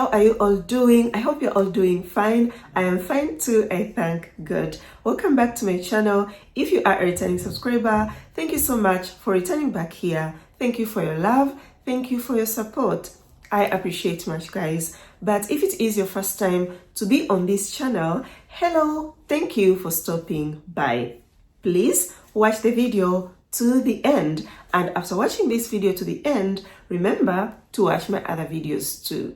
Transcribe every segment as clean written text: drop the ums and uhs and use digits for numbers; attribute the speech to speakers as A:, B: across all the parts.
A: how are you all doing? I hope you're all doing fine. I am fine too, I thank God. Welcome back to my channel. If you are a returning subscriber, thank you so much for returning back here. Thank you for your love. Thank you for your support. I appreciate much, guys. But if it is your first time to be on this channel, hello, thank you for stopping by. Please watch the video to the end, and after watching this video to the end, remember to watch my other videos too.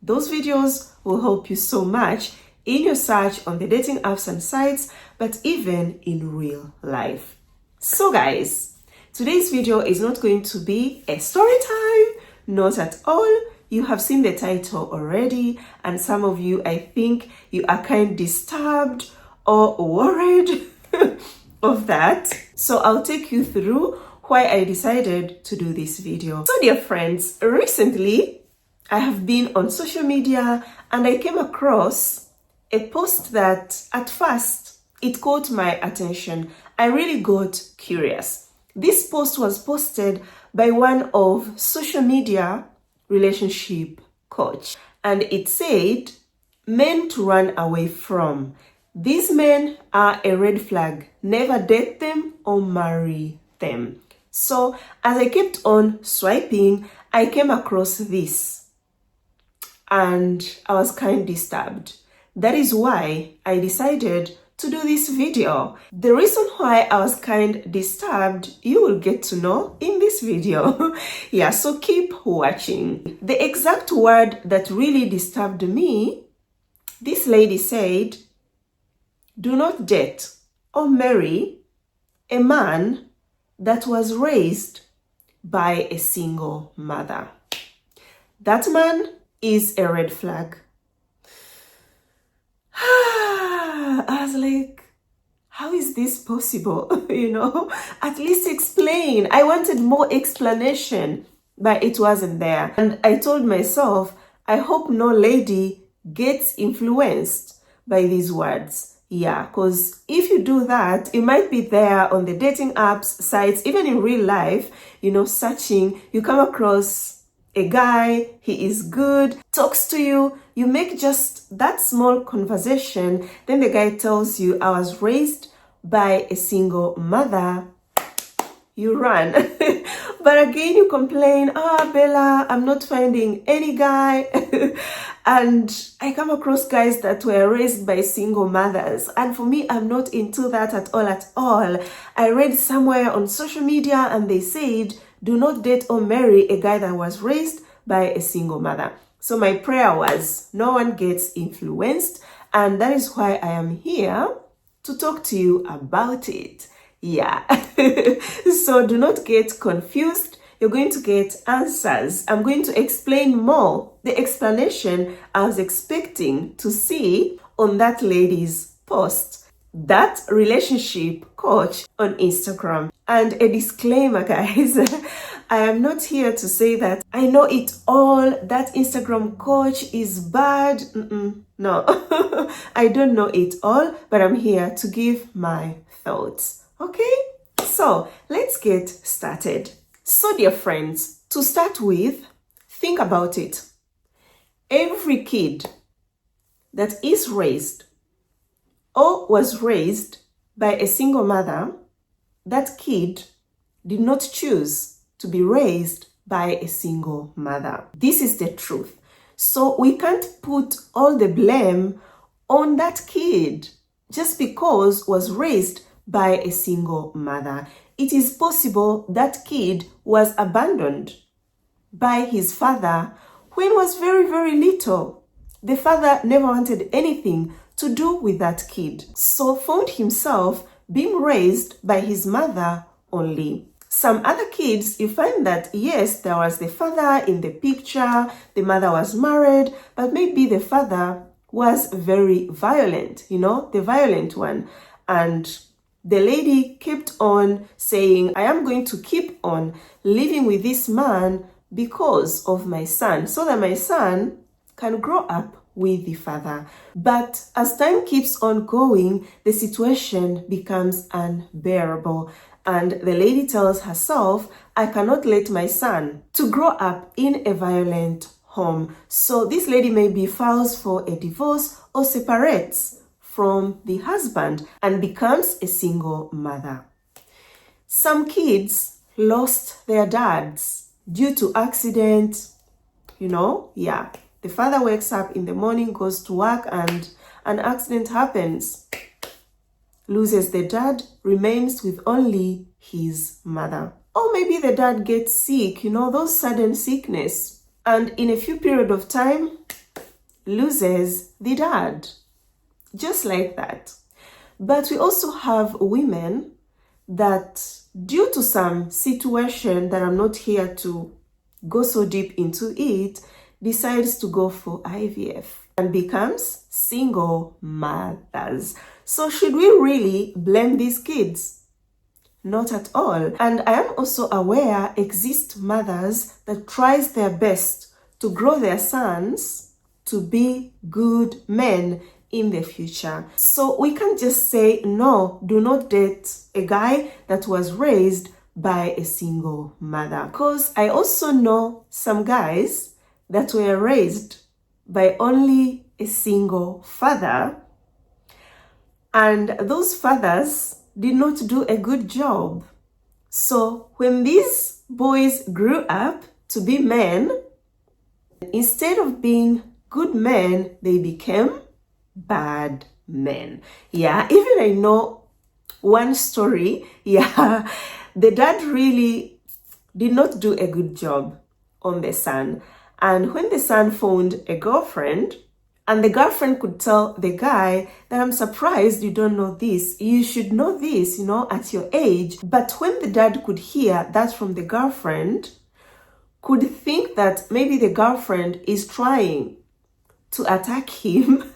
A: Those videos will help you so much in your search on the dating apps and sites, but even in real life. So guys, today's video is not going to be a story time, not at all. You have seen the title already, and some of you, I think you are kind of disturbed or worried of that. So I'll take you through why I decided to do this video. So dear friends, recently I have been on social media and I came across a post that at first it caught my attention. I really got curious. This post was posted by one of social media relationship coach, and it said, men to run away from. These men are a red flag. Never date them or marry them. So as I kept on swiping, I came across this and I was kind of disturbed. That is why I decided to do this video. The reason why I was kind of disturbed, you will get to know in this video. Yeah, so keep watching. The exact word that really disturbed me, this lady said, do not date or marry a man that was raised by a single mother. That man is a red flag. I was like, how is this possible? At least explain. I wanted more explanation, but it wasn't there. And I told myself, I hope no lady gets influenced by these words. Yeah, because if you do that, it might be there on the dating apps, sites, even in real life, searching, you come across a guy, he is good, talks to you, you make just that small conversation, then the guy tells you, I was raised by a single mother, you run. But again, you complain, Bella, I'm not finding any guy. And I come across guys that were raised by single mothers. And for me, I'm not into that at all. I read somewhere on social media and they said, do not date or marry a guy that was raised by a single mother. So my prayer was, no one gets influenced. And that is why I am here to talk to you about it. Yeah. So do not get confused. You're going to get answers. I'm going to explain more. The explanation I was expecting to see on that lady's post, that relationship coach on Instagram. And a disclaimer, guys, I am not here to say that I know it all, that Instagram coach is bad. No, I don't know it all, but I'm here to give my thoughts. Okay, so let's get started. So dear friends, to start with, think about it. Every kid that is raised or was raised by a single mother, that kid did not choose to be raised by a single mother. This is the truth. So we can't put all the blame on that kid just because was raised by a single mother. It is possible that kid was abandoned by his father when he was very, very little. The father never wanted anything to do with that kid, so found himself being raised by his mother only. Some other kids, you find that, yes, there was the father in the picture, the mother was married, but maybe the father was very violent, the violent one. And the lady kept on saying, I am going to keep on living with this man because of my son, so that my son can grow up with the father. But as time keeps on going, the situation becomes unbearable. And the lady tells herself, I cannot let my son to grow up in a violent home. So this lady maybe files for a divorce or separates from the husband and becomes a single mother. Some kids lost their dads due to accident, the father wakes up in the morning, goes to work, and an accident happens, loses the dad, remains with only his mother. Or maybe the dad gets sick, those sudden sickness, and in a few period of time, loses the dad. Just like that. But we also have women that, due to some situation that I'm not here to go so deep into it, decides to go for IVF and becomes single mothers. So should we really blame these kids? Not at all. And I am also aware exist mothers that tries their best to grow their sons to be good men in the future. So we can't just say, no, do not date a guy that was raised by a single mother. Because I also know some guys that were raised by only a single father, and those fathers did not do a good job. So when these boys grew up to be men, instead of being good men, they became bad men. Even I know one story. The dad really did not do a good job on the son. And when the son found a girlfriend, and the girlfriend could tell the guy that, I'm surprised you don't know this. You should know this, at your age. But when the dad could hear that from the girlfriend, could think that maybe the girlfriend is trying to attack him,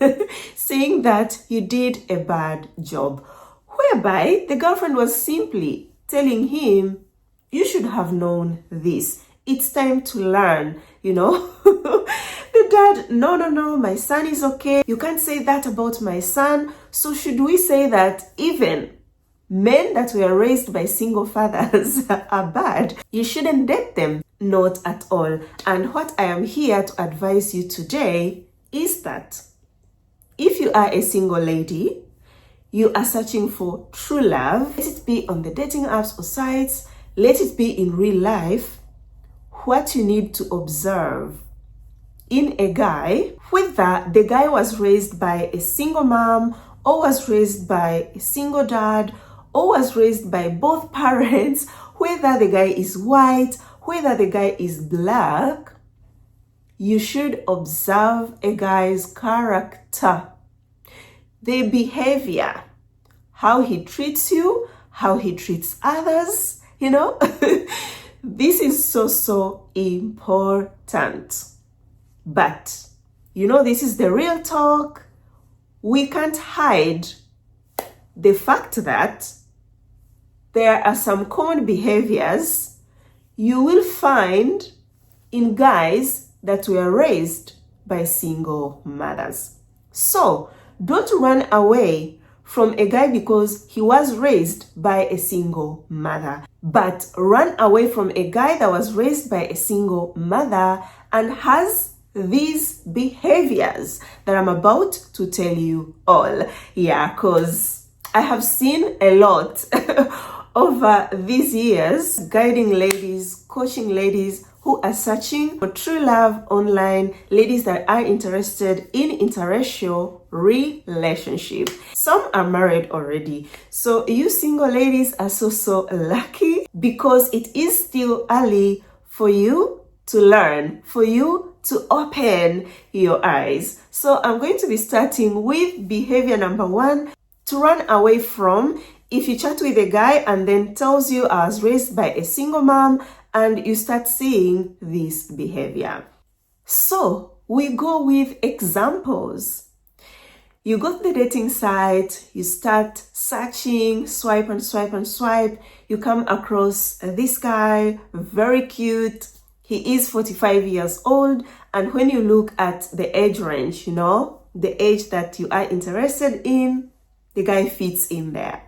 A: saying that you did a bad job. Whereby the girlfriend was simply telling him, you should have known this. It's time to learn, The dad, no, my son is okay. You can't say that about my son. So should we say that even men that were raised by single fathers are bad? You shouldn't date them. Not at all. And what I am here to advise you today is that if you are a single lady, you are searching for true love, let it be on the dating apps or sites, let it be in real life, what you need to observe in a guy, whether the guy was raised by a single mom or was raised by a single dad or was raised by both parents, whether the guy is white, whether the guy is black, you should observe a guy's character, the behavior, how he treats you, how he treats others, This is so important. But, this is the real talk. We can't hide the fact that there are some common behaviors you will find in guys that were raised by single mothers. So, don't run away from a guy because he was raised by a single mother, but run away from a guy that was raised by a single mother and has these behaviors that I'm about to tell you all. Because I have seen a lot over these years, guiding ladies, coaching ladies who are searching for true love online, ladies that are interested in interracial relationship. Some are married already. So you single ladies are so lucky, because it is still early for you to learn, for you to open your eyes. So I'm going to be starting with behavior number 1 to run away from. If you chat with a guy and then tells you I was raised by a single mom, and you start seeing this behavior. So we go with examples. You go to the dating site, you start searching, swipe and swipe and swipe. You come across this guy, very cute. He is 45 years old. And when you look at the age range, the age that you are interested in, the guy fits in there.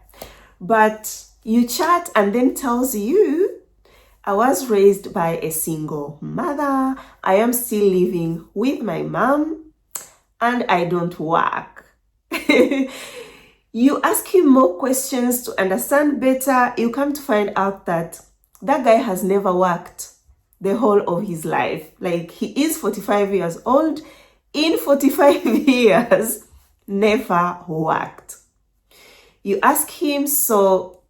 A: But you chat and then tells you, I was raised by a single mother. I am still living with my mom and I don't work. You ask him more questions to understand better. You come to find out that that guy has never worked the whole of his life. Like, he is 45 years old. In 45 years, never worked. You ask him, so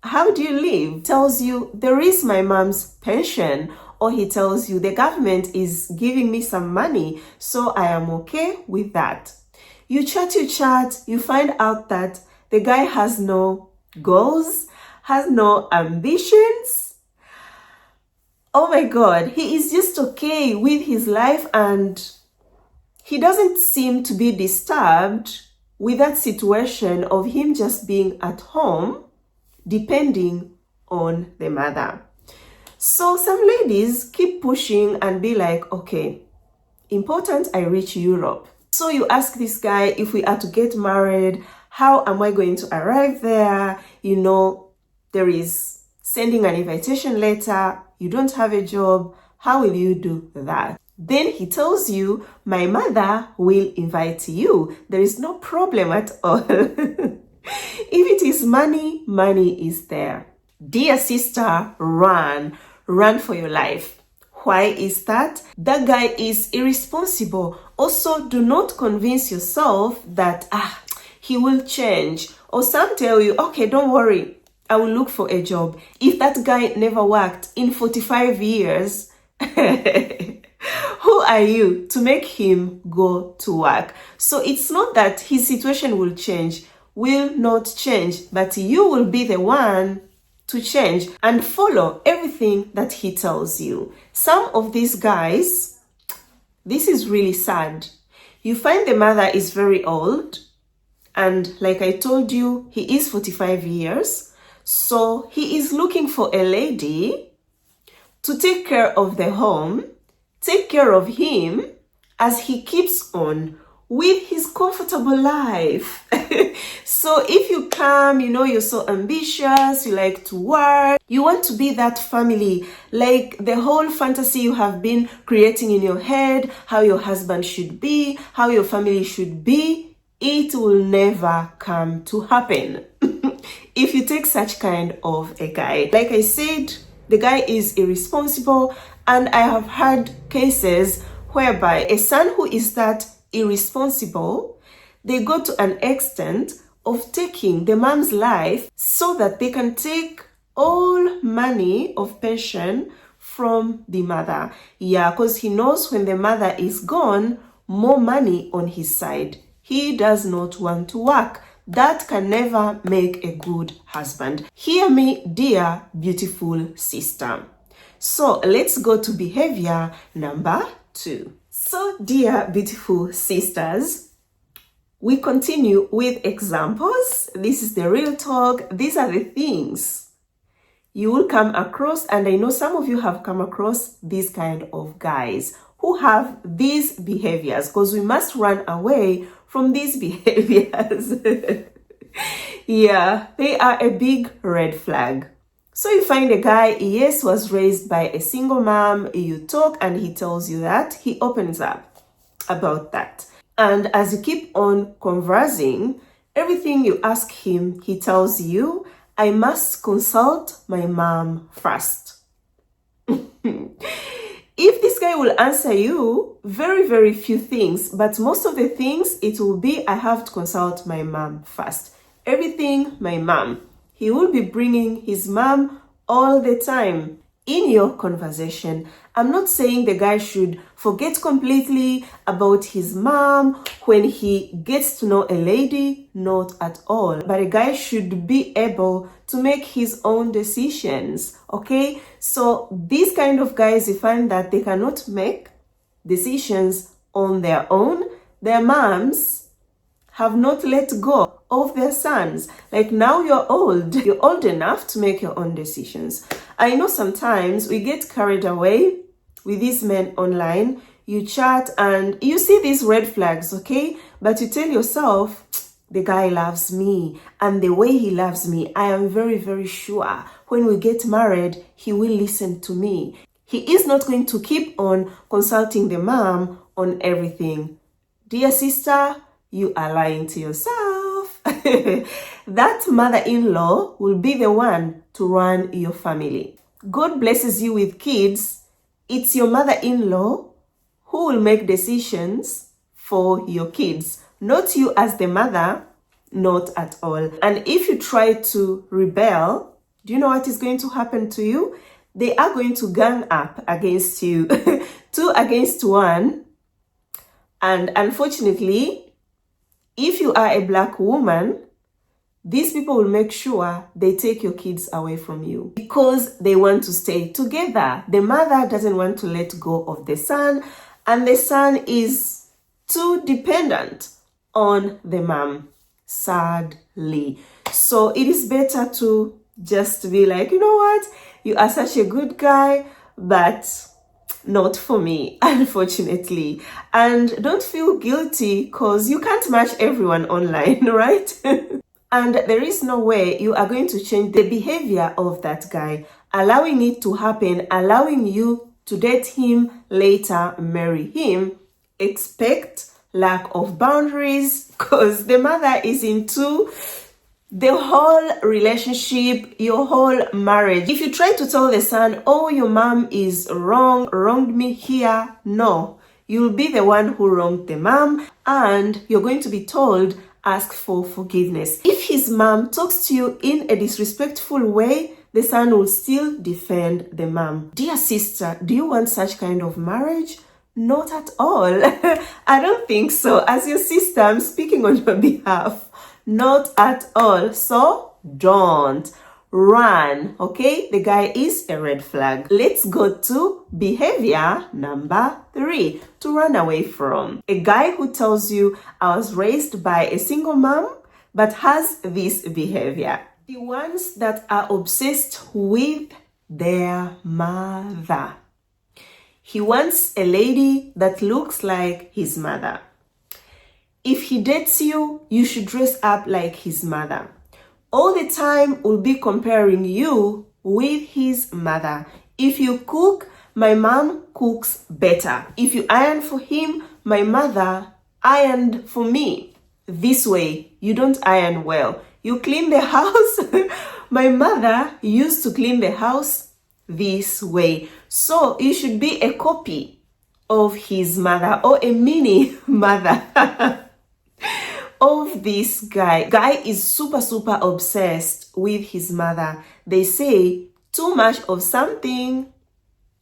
A: how do you live? Tells you, there is my mom's pension. Or he tells you, the government is giving me some money, so I am okay with that. You chat, you find out that the guy has no goals, has no ambitions. Oh my God, he is just okay with his life and he doesn't seem to be disturbed with that situation of him just being at home, depending on the mother. So some ladies keep pushing and be like, okay, important I reach Europe. So you ask this guy, if we are to get married, how am I going to arrive there? You know, there is sending an invitation letter. You don't have a job. How will you do that? Then he tells you, my mother will invite you. There is no problem at all. If it is money, money is there. Dear sister, run for your life. Why is that? That guy is irresponsible. Also, do not convince yourself that he will change. Or some tell you, okay, don't worry, I will look for a job. If that guy never worked in 45 years, who are you to make him go to work? So it's not that his situation will not change, but you will be the one to change and follow everything that he tells you. Some of these guys, this is really sad. You find the mother is very old, and like I told you, he is 45 years. So he is looking for a lady to take care of the home, take care of him as he keeps on with his comfortable life. So if you come, you know, you're so ambitious, you like to work, you want to be that family, like the whole fantasy you have been creating in your head, how your husband should be, how your family should be, it will never come to happen if you take such kind of a guy. Like I said, the guy is irresponsible, and I have had cases whereby a son who is that irresponsible, they go to an extent of taking the mom's life so that they can take all money of pension from the mother. Yeah, because he knows when the mother is gone, more money on his side. He does not want to work. That can never make a good husband. Hear me, dear beautiful sister. So let's go to behavior number 2. So, dear beautiful sisters, we continue with examples. This is the real talk. These are the things you will come across, and I know some of you have come across these kind of guys who have these behaviors, because we must run away from these behaviors. Yeah, they are a big red flag. So you find a guy, yes, was raised by a single mom, you talk and he tells you that, he opens up about that. And as you keep on conversing, everything you ask him, he tells you, I must consult my mom first. If this guy will answer you, very, very few things, but most of the things, it will be, I have to consult my mom first. Everything, my mom. He will be bringing his mom all the time in your conversation. I'm not saying the guy should forget completely about his mom when he gets to know a lady, not at all. But a guy should be able to make his own decisions, okay? So these kind of guys, you find that they cannot make decisions on their own. Their moms have not let go of their sons. Like, now you're old enough to make your own decisions. I know sometimes we get carried away with these men online. You chat and you see these red flags, okay? But you tell yourself, the guy loves me, and the way he loves me, I am very, very sure when we get married, he will listen to me. He is not going to keep on consulting the mom on everything. Dear sister, you are lying to yourself. That mother-in-law will be the one to run your family. God blesses you with kids. It's your mother-in-law who will make decisions for your kids, not you as the mother, not at all. And if you try to rebel, do you know what is going to happen to you? They are going to gang up against you, 2 against 1. And unfortunately, if you are a black woman, these people will make sure they take your kids away from you because they want to stay together. The mother doesn't want to let go of the son, and the son is too dependent on the mom, sadly. So it is better to just be like, you know what? You are such a good guy, but not for me, unfortunately. And don't feel guilty because you can't match everyone online, right? And there is no way you are going to change the behavior of that guy, allowing it to happen, allowing you to date him, later marry him. Expect lack of boundaries because the mother is into the whole relationship, your whole marriage. If you try to tell the son, oh, your mom is wronged me here, no. You'll be the one who wronged the mom, and you're going to be told, ask for forgiveness. If his mom talks to you in a disrespectful way, the son will still defend the mom. Dear sister, do you want such kind of marriage? Not at all. I don't think so. As your sister, I'm speaking on your behalf. Not at all. So don't run. Okay, the guy is a red flag. Let's go to behavior number 3 to run away from. A guy who tells you, I was raised by a single mom but has this behavior. The ones that are obsessed with their mother. He wants a lady that looks like his mother. If he dates you, you should dress up like his mother. All the time will be comparing you with his mother. If you cook, my mom cooks better. If you iron for him, my mother ironed for me. This way, you don't iron well. You clean the house. My mother used to clean the house this way. So you should be a copy of his mother or a mini mother. Of this guy. Guy is super obsessed with his mother. They say too much of something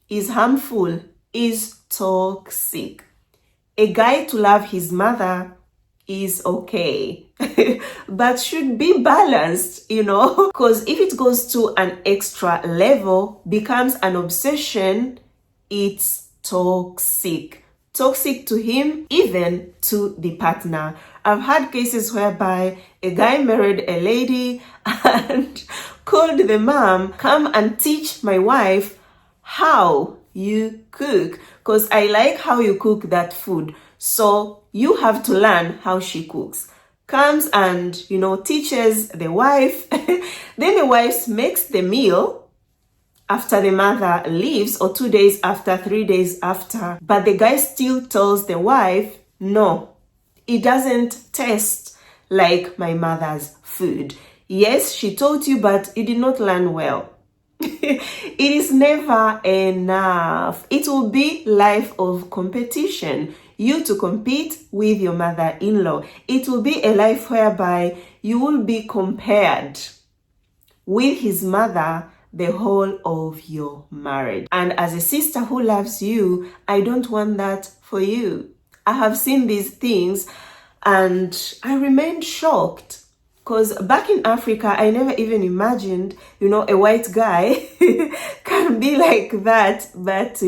A: is harmful, is toxic. A guy to love his mother is okay, but should be balanced, because if it goes to an extra level, becomes an obsession, it's toxic. Toxic to him, even to the partner. I've had cases whereby a guy married a lady and called the mom, come and teach my wife how you cook, because I like how you cook that food. So you have to learn how she cooks. Comes and, teaches the wife. Then the wife makes the meal after the mother leaves, or 2 days after, 3 days after. But the guy still tells the wife, no, it doesn't taste like my mother's food. Yes, she taught you, but you did not learn well. It is never enough. It will be life of competition. You to compete with your mother-in-law. It will be a life whereby you will be compared with his mother the whole of your marriage. And as a sister who loves you, I don't want that for you. I have seen these things and I remained shocked, because back in Africa, I never even imagined, a white guy can be like that. But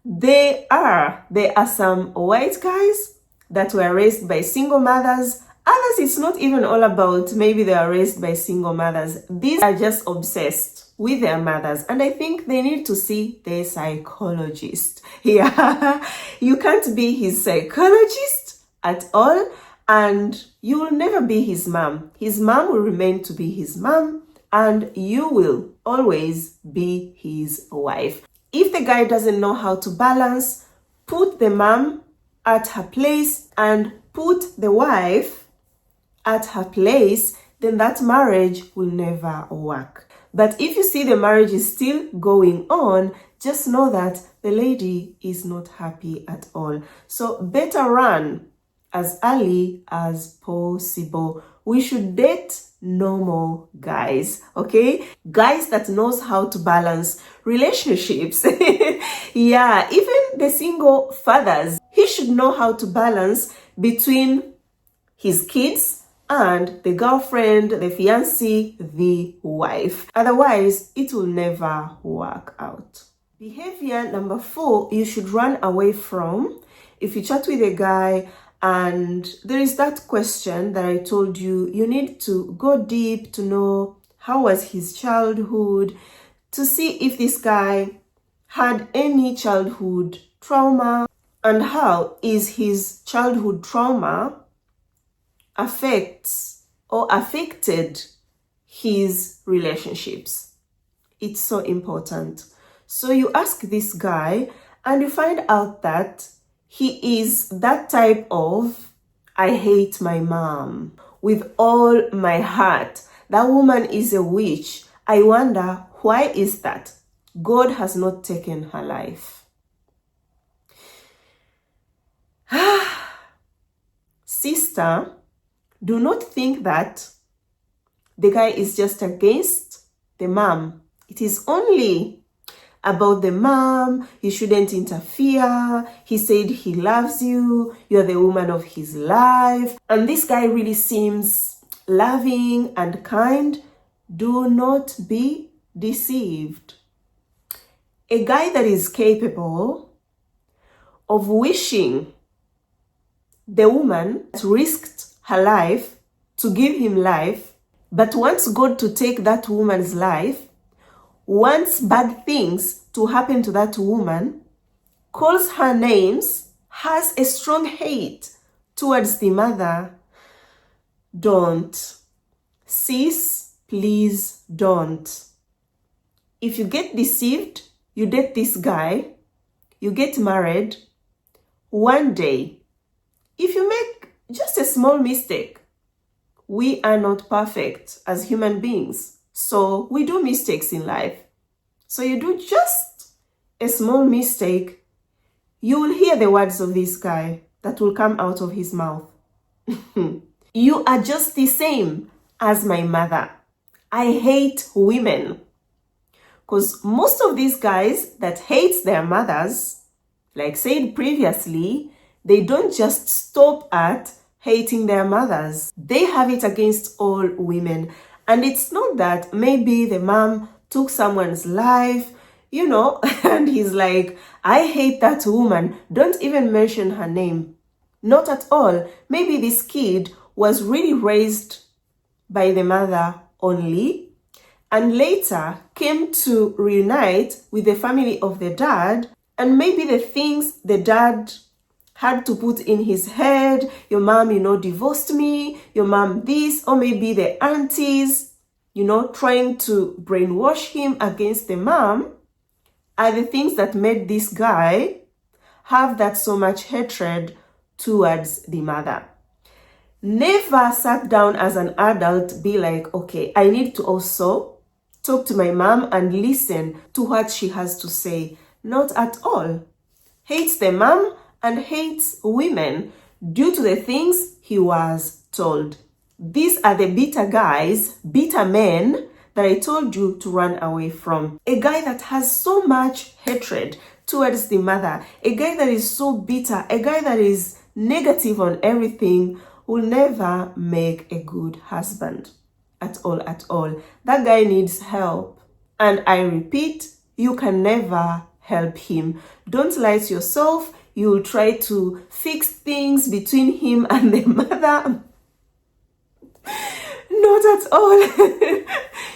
A: there are some white guys that were raised by single mothers. Others, it's not even all about maybe they are raised by single mothers. These are just obsessed with their mothers. And I think they need to see their psychologist. Yeah, you can't be his psychologist at all. and you will never be his mom. His mom will remain to be his mom, and you will always be his wife. If the guy doesn't know how to balance, put the mom at her place and put the wife at her place, then that marriage will never work. But if you see the marriage is still going on, just know that the lady is not happy at all. So better run as early as possible. We should date normal guys, okay? Guys that knows how to balance relationships. Yeah, even the single fathers, he should know how to balance between his kids and the girlfriend, the fiancé, the wife. Otherwise, it will never work out. Behavior number 4, you should run away from. If you chat with a guy and there is that question that I told you, you need to go deep to know how was his childhood, to see if this guy had any childhood trauma and how is his childhood trauma affects or affected his relationships. It's so important. So you ask this guy and you find out that he is that type of, I hate my mom with all my heart. That woman is a witch. I wonder, why is that? God has not taken her life. Sister, do not think that the guy is just against the mom. It is only about the mom. You shouldn't interfere. He said he loves you. You're the woman of his life. And this guy really seems loving and kind. Do not be deceived. A guy that is capable of wishing the woman risked her life to give him life, but wants God to take that woman's life, wants bad things to happen to that woman, calls her names, has a strong hate towards the mother. Don't. Sis, please don't. If you get deceived, you date this guy, you get married, one day, if you make just a small mistake, we are not perfect as human beings. So we do mistakes in life. So you do just a small mistake, you will hear the words of this guy that will come out of his mouth. You are just the same as my mother. I hate women. Because most of these guys that hate their mothers, like said previously, they don't just stop at hating their mothers. They have it against all women. And it's not that maybe the mom took someone's life, and he's like, I hate that woman. Don't even mention her name. Not at all. Maybe this kid was really raised by the mother only, and later came to reunite with the family of the dad, and maybe the things the dad had to put in his head, your mom, divorced me, your mom this, or maybe the aunties, trying to brainwash him against the mom, are the things that made this guy have that so much hatred towards the mother. Never sat down as an adult, be like, okay, I need to also talk to my mom and listen to what she has to say. Not at all. Hates the mom and hates women due to the things he was told. These are the bitter guys, bitter men that I told you to run away from. A guy that has so much hatred towards the mother, a guy that is so bitter, a guy that is negative on everything, will never make a good husband at all, at all. That guy needs help. And I repeat, you can never help him. Don't lie to yourself. You will try to fix things between him and the mother. Not at all.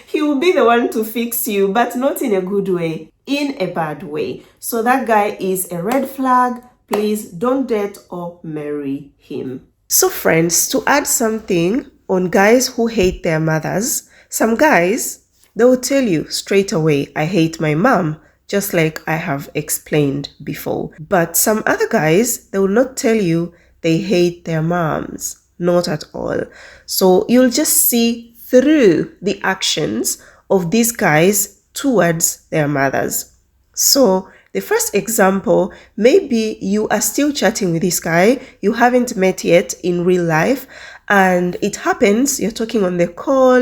A: He will be the one to fix you, but not in a good way, in a bad way. So that guy is a red flag. Please don't date or marry him. So friends, to add something on guys who hate their mothers, some guys, they will tell you straight away, I hate my mom, just like I have explained before. But some other guys, they will not tell you they hate their moms, not at all. So you'll just see through the actions of these guys towards their mothers. So the first example, maybe you are still chatting with this guy, you haven't met yet in real life, and it happens, you're talking on the call,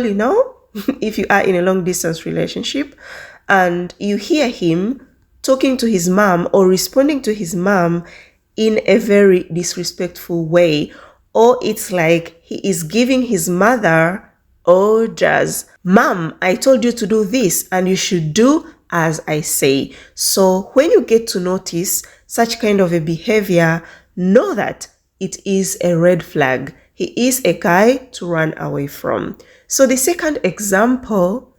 A: if you are in a long distance relationship, and you hear him talking to his mom or responding to his mom in a very disrespectful way, or it's like he is giving his mother orders. Mom, I told you to do this and you should do as I say. So when you get to notice such kind of a behavior, know that it is a red flag. He is a guy to run away from. So the second example,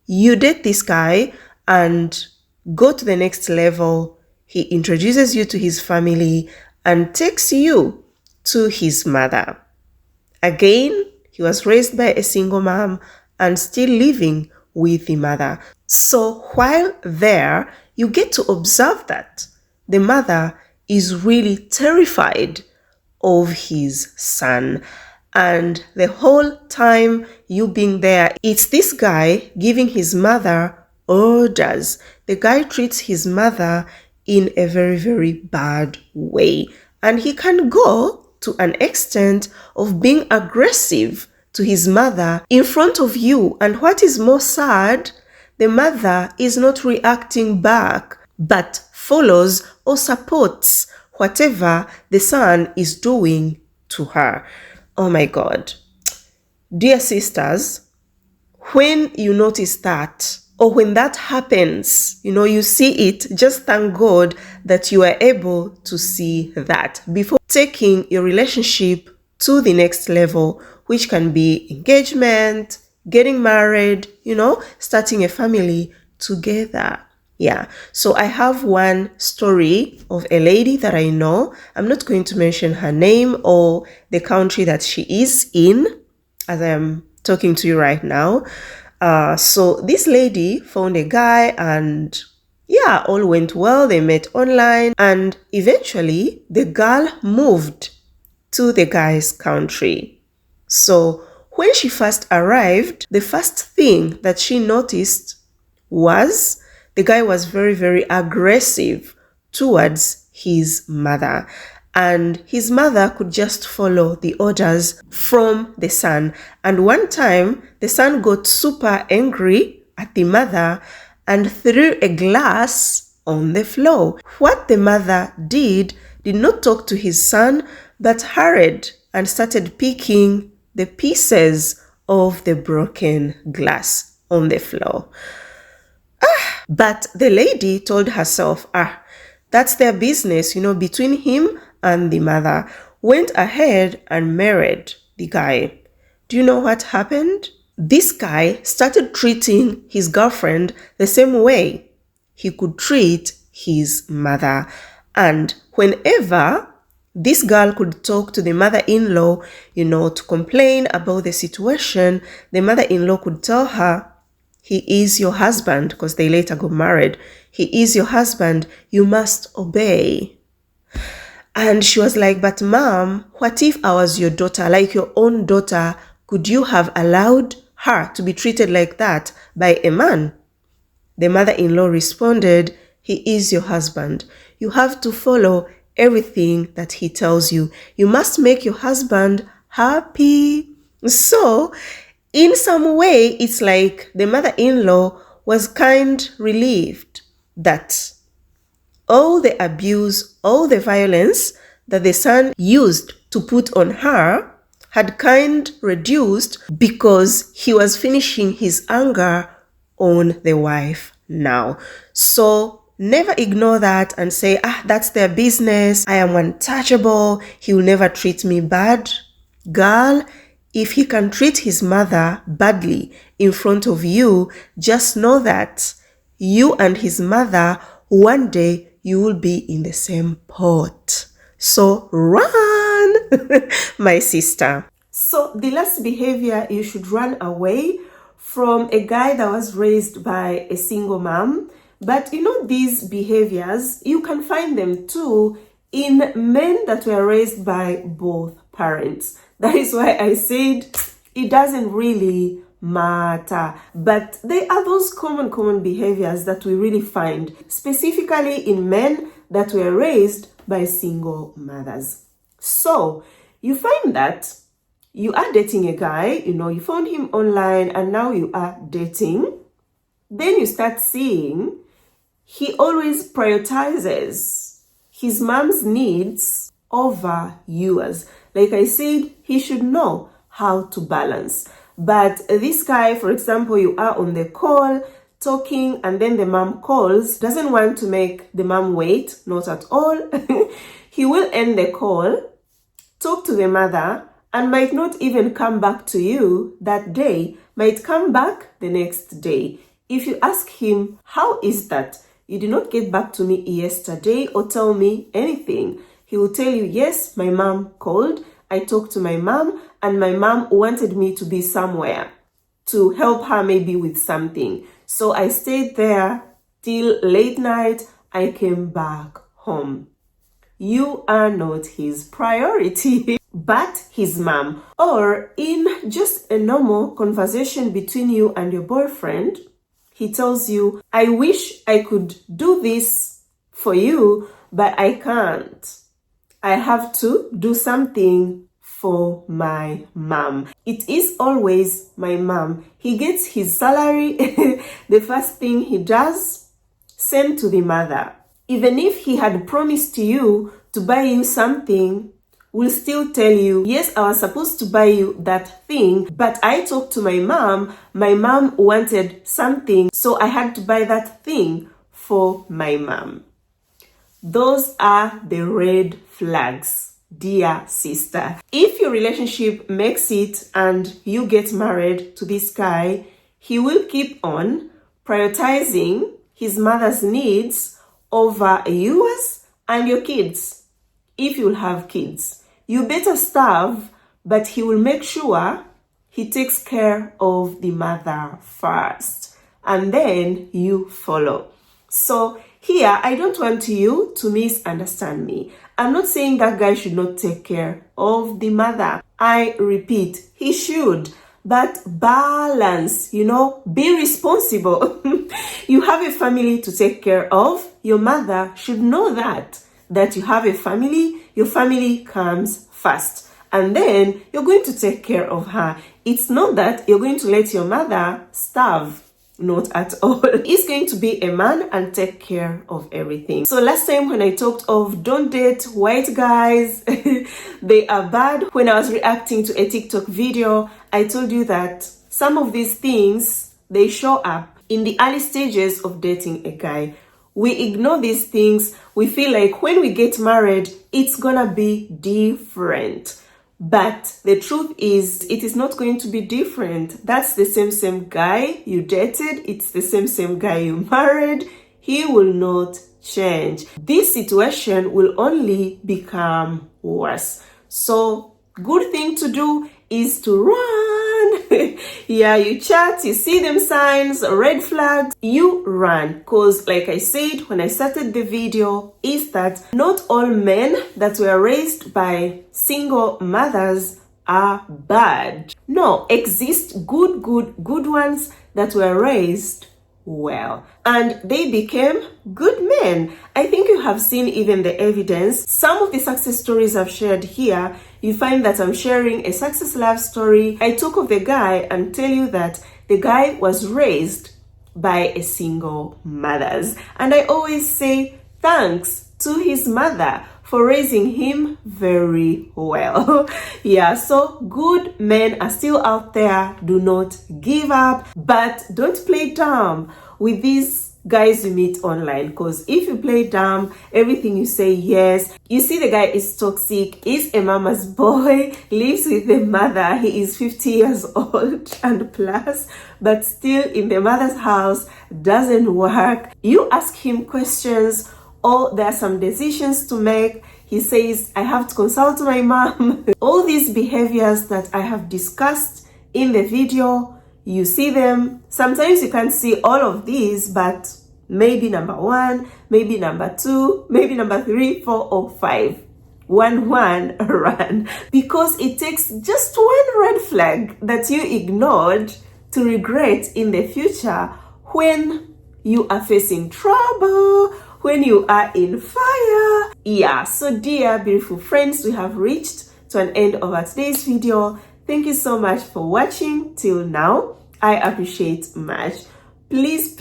A: you date this guy and go to the next level. He introduces you to his family and takes you to his mother. Again, he was raised by a single mom and still living with the mother. So while there, you get to observe that the mother is really terrified of his son. And the whole time you being there, it's this guy giving his mother orders. The guy treats his mother in a very, very bad way. And he can go to an extent of being aggressive to his mother in front of you. And what is more sad, the mother is not reacting back, but follows or supports whatever the son is doing to her. Oh my God. Dear sisters, when you notice that, or when that happens, you see it, just thank God that you are able to see that before taking your relationship to the next level, which can be engagement, getting married, starting a family together. Yeah. So I have one story of a lady that I know. I'm not going to mention her name or the country that she is in as I am talking to you right now. So this lady found a guy and yeah, all went well. They met online and eventually the girl moved to the guy's country. So when she first arrived, the first thing that she noticed was the guy was very, very aggressive towards his mother. And his mother could just follow the orders from the son. And one time, the son got super angry at the mother and threw a glass on the floor. What the mother did not talk to his son, but hurried and started picking the pieces of the broken glass on the floor. But the lady told herself, that's their business, between him and the mother. Went ahead and married the guy. Do you know what happened? This guy started treating his girlfriend the same way he could treat his mother. And whenever this girl could talk to the mother-in-law, to complain about the situation, the mother-in-law could tell her, he is your husband, because they later got married. He is your husband. You must obey. And she was like, but mom, what if I was your daughter, like your own daughter? Could you have allowed her to be treated like that by a man? The mother-in-law responded, he is your husband. You have to follow everything that he tells you. You must make your husband happy. So, in some way, it's like the mother-in-law was kind relieved that all the abuse, all the violence that the son used to put on her had kind reduced because he was finishing his anger on the wife now. So never ignore that and say, that's their business. I am untouchable. He will never treat me bad. Girl, if he can treat his mother badly in front of you, just know that you and his mother, one day you will be in the same pot. So run, my sister. So the last behavior, you should run away from a guy that was raised by a single mom. But you know, these behaviors, you can find them too in men that were raised by both parents. That is why I said it doesn't really matter. But there are those common behaviors that we really find, specifically in men that were raised by single mothers. So you find that you are dating a guy, you found him online and now you are dating. Then you start seeing he always prioritizes his mom's needs over yours. Like I said, he should know how to balance. But this guy, for example, you are on the call talking and then the mom calls, doesn't want to make the mom wait, not at all. He will end the call, talk to the mother, and might not even come back to you that day, might come back the next day. If you ask him, how is that? You did not get back to me yesterday or tell me anything. He will tell you, yes, my mom called. I talked to my mom and my mom wanted me to be somewhere to help her maybe with something. So I stayed there till late night. I came back home. You are not his priority, but his mom. Or in just a normal conversation between you and your boyfriend, he tells you, I wish I could do this for you, but I can't. I have to do something for my mom. It is always my mom. He gets his salary. The first thing he does, send to the mother. Even if he had promised you to buy you something, will still tell you, yes, I was supposed to buy you that thing, but I talked to my mom wanted something, so I had to buy that thing for my mom. Those are the red flags, dear sister. If your relationship makes it and you get married to this guy, he will keep on prioritizing his mother's needs over yours and your kids. If you'll have kids, you better starve, but he will make sure he takes care of the mother first, and then you follow. So here, I don't want you to misunderstand me. I'm not saying that guy should not take care of the mother. I repeat, he should, but balance, be responsible. You have a family to take care of. Your mother should know that you have a family. Your family comes first, and then you're going to take care of her. It's not that you're going to let your mother starve. Not at all. He's going to be a man and take care of everything. So last time when I talked of don't date white guys, they are bad. When I was reacting to a TikTok video, I told you that some of these things, they show up in the early stages of dating a guy. We ignore these things. We feel like when we get married, it's gonna be different. But the truth is, it is not going to be different. That's the same guy you dated. It's the same guy you married. He will not change. This situation will only become worse. So, good thing to do is to run. Yeah, you chat, you see them signs, red flags, you run. Because like I said when I started the video, is that not all men that were raised by single mothers are bad. No, exist good ones that were raised well, and they became good men. I think you have seen even the evidence. Some of the success stories I've shared here, you find that I'm sharing a success love story. I talk of the guy and tell you that the guy was raised by a single mother, and I always say thanks to his mother for raising him very well. Yeah, so good men are still out there. Do not give up, but don't play dumb with these guys you meet online, because if you play dumb, everything you say yes. You see the guy is toxic, is a mama's boy, lives with the mother, he is 50 years old and plus, but still in the mother's house, doesn't work. You ask him questions, or there are some decisions to make, He says, I have to consult my mom. All these behaviors that I have discussed in the video, you see them. Sometimes you can't see all of these, but maybe number 1, maybe number 2, maybe number 3, 4, or 5. 1, run. Because it takes just one red flag that you ignored to regret in the future when you are facing trouble, when you are in fire. Yeah, so dear beautiful friends, we have reached to an end of our today's video. Thank you so much for watching till now. I appreciate much. Please,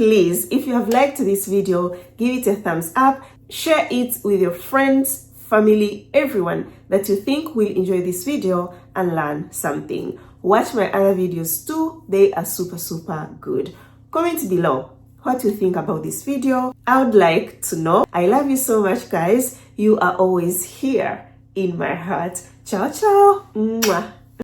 A: if you have liked this video, give it a thumbs up, share it with your friends, family, everyone that you think will enjoy this video and learn something. Watch my other videos too, they are super good. Comment below what you think about this video. I would like to know. I love you so much, guys. You are always here in my heart. Ciao, ciao. Mwah.